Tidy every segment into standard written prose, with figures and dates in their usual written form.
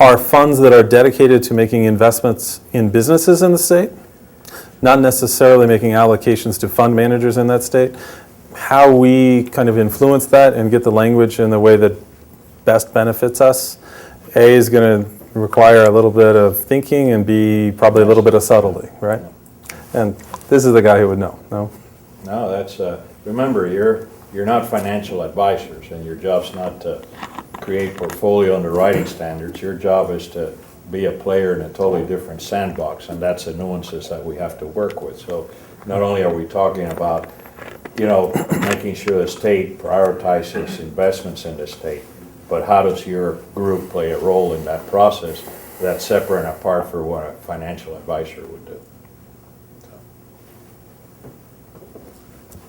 are funds that are dedicated to making investments in businesses in the state, not necessarily making allocations to fund managers in that state. How we kind of influence that and get the language in the way that best benefits us, A, is going to require a little bit of thinking, and B, probably a little bit of subtlety, right? And this is the guy who would know, no? No, that's, remember, you're not financial advisors, and your job's not to create portfolio underwriting standards. Your job is to be a player in a totally different sandbox, and that's the nuances that we have to work with. So not only are we talking about, making sure the state prioritizes investments in the state, but how does your group play a role in that process that's separate and apart from what a financial advisor would do?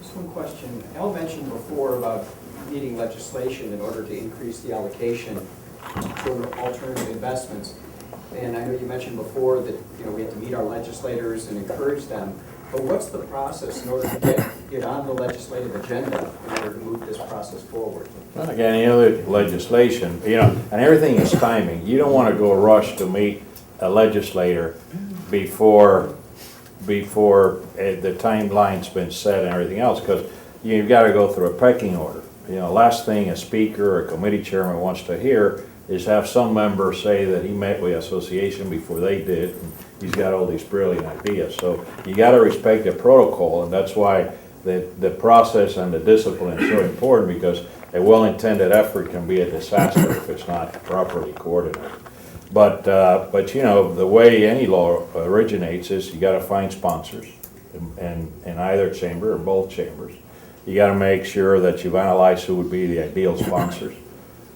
Just one question. Al mentioned before about needing legislation in order to increase the allocation for alternative investments. And I know you mentioned before that we have to meet our legislators and encourage them. But what's the process in order to get it on the legislative agenda in order to move this process forward? Well, again, any other legislation, and everything is timing. You don't want to go rush to meet a legislator before the timeline's been set and everything else, because you've got to go through a pecking order. Last thing a speaker or a committee chairman wants to hear is have some member say that he met with the association before they did, and he's got all these brilliant ideas. So you got to respect the protocol, and that's why the process and the discipline is so important, because a well-intended effort can be a disaster if it's not properly coordinated. But the way any law originates is you got to find sponsors in either chamber or both chambers. You got to make sure that you've analyzed who would be the ideal sponsors,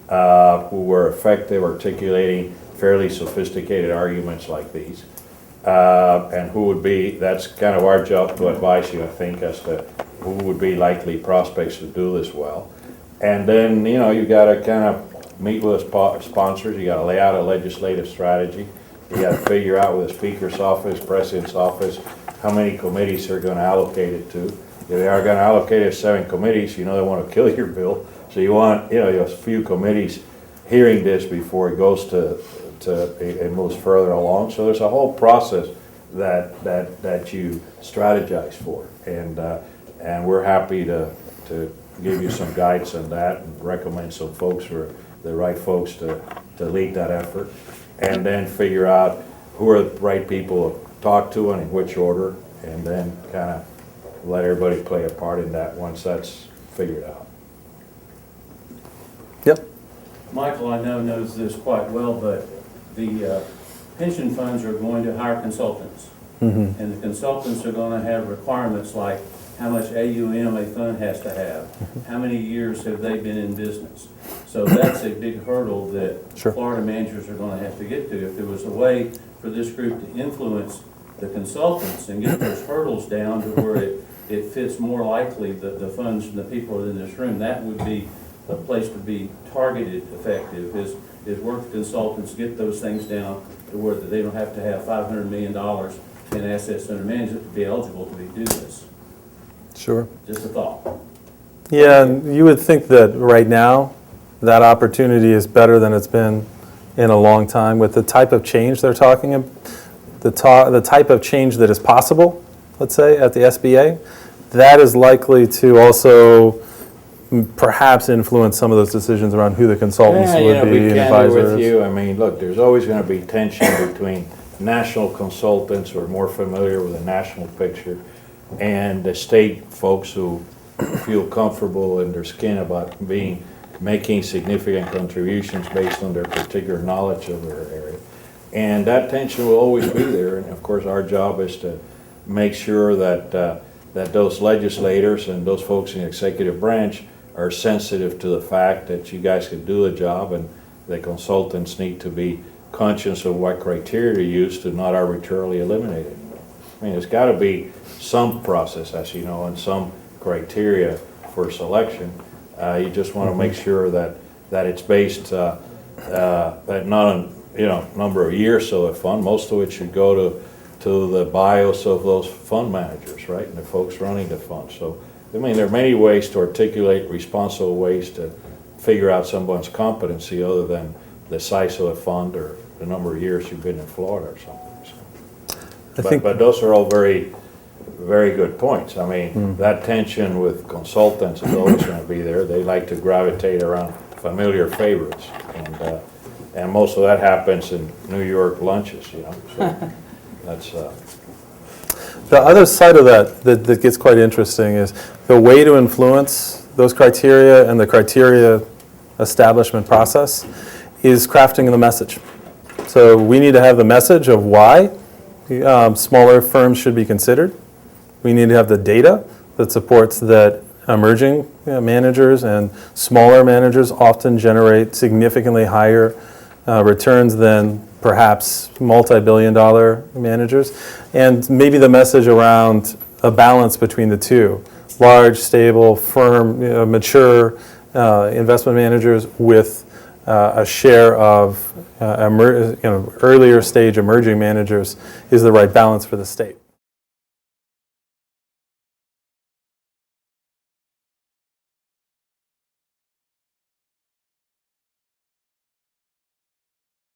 who were effective articulating fairly sophisticated arguments like these, and who would be, that's kind of our job to advise you, I think, as to who would be likely prospects to do this well. And then, you got to kind of meet with sponsors, you got to lay out a legislative strategy, you got to figure out with the Speaker's office, President's office, how many committees they're going to allocate it to. If they are going to allocate it to 7 committees, they want to kill your bill. So you want, a few committees hearing this before it goes it moves further along. So there's a whole process that you strategize for, and we're happy to give you some guidance on that and recommend some folks who are the right folks to lead that effort, and then figure out who are the right people to talk to and in which order, and then kind of let everybody play a part in that once that's figured out. Yep. Michael, I know, knows this quite well, but the pension funds are going to hire consultants. Mm-hmm. And the consultants are going to have requirements like how much AUM a fund has to have, how many years have they been in business. So that's a big hurdle that Sure. Florida managers are going to have to get to. If there was a way for this group to influence the consultants and get those hurdles down to where it fits more likely the funds and the people in this room, that would be a place to be targeted effective, is work with consultants, get those things down to where they don't have to have $500 million in assets under management to be eligible to do this. Sure. Just a thought. Yeah, and you would think that right now that opportunity is better than it's been in a long time with the type of change they're talking about, the type of change that is possible, let's say, at the SBA. That is likely to also perhaps influence some of those decisions around who the consultants would be and advisors. With you. I mean, look, there's always going to be tension between national consultants who are more familiar with the national picture and the state folks who feel comfortable in their skin about making significant contributions based on their particular knowledge of their area. And that tension will always be there. And of course, our job is to make sure that that those legislators and those folks in the executive branch are sensitive to the fact that you guys can do the job, and the consultants need to be conscious of what criteria to use to not arbitrarily eliminate it. I mean, there's got to be some process, as you know, and some criteria for selection. You just want to make sure that it's based that not on number of years of the fund. Most of it should go to the bios of those fund managers, right, and the folks running the fund. So, I mean, there are many ways to articulate responsible ways to figure out someone's competency other than the size of the fund or the number of years you've been in Florida or something, so. I think, But those are all very, very good points. I mean, that tension with consultants is always gonna be there. They like to gravitate around familiar favorites. And most of that happens in New York lunches, you know, so that's, the other side of that gets quite interesting is the way to influence those criteria and the criteria establishment process is crafting the message. So we need to have the message of why smaller firms should be considered. We need to have the data that supports that emerging managers and smaller managers often generate significantly higher returns than perhaps multi-billion-dollar managers. And maybe the message around a balance between the two. Large, stable, firm, mature investment managers with a share of earlier stage emerging managers is the right balance for the state.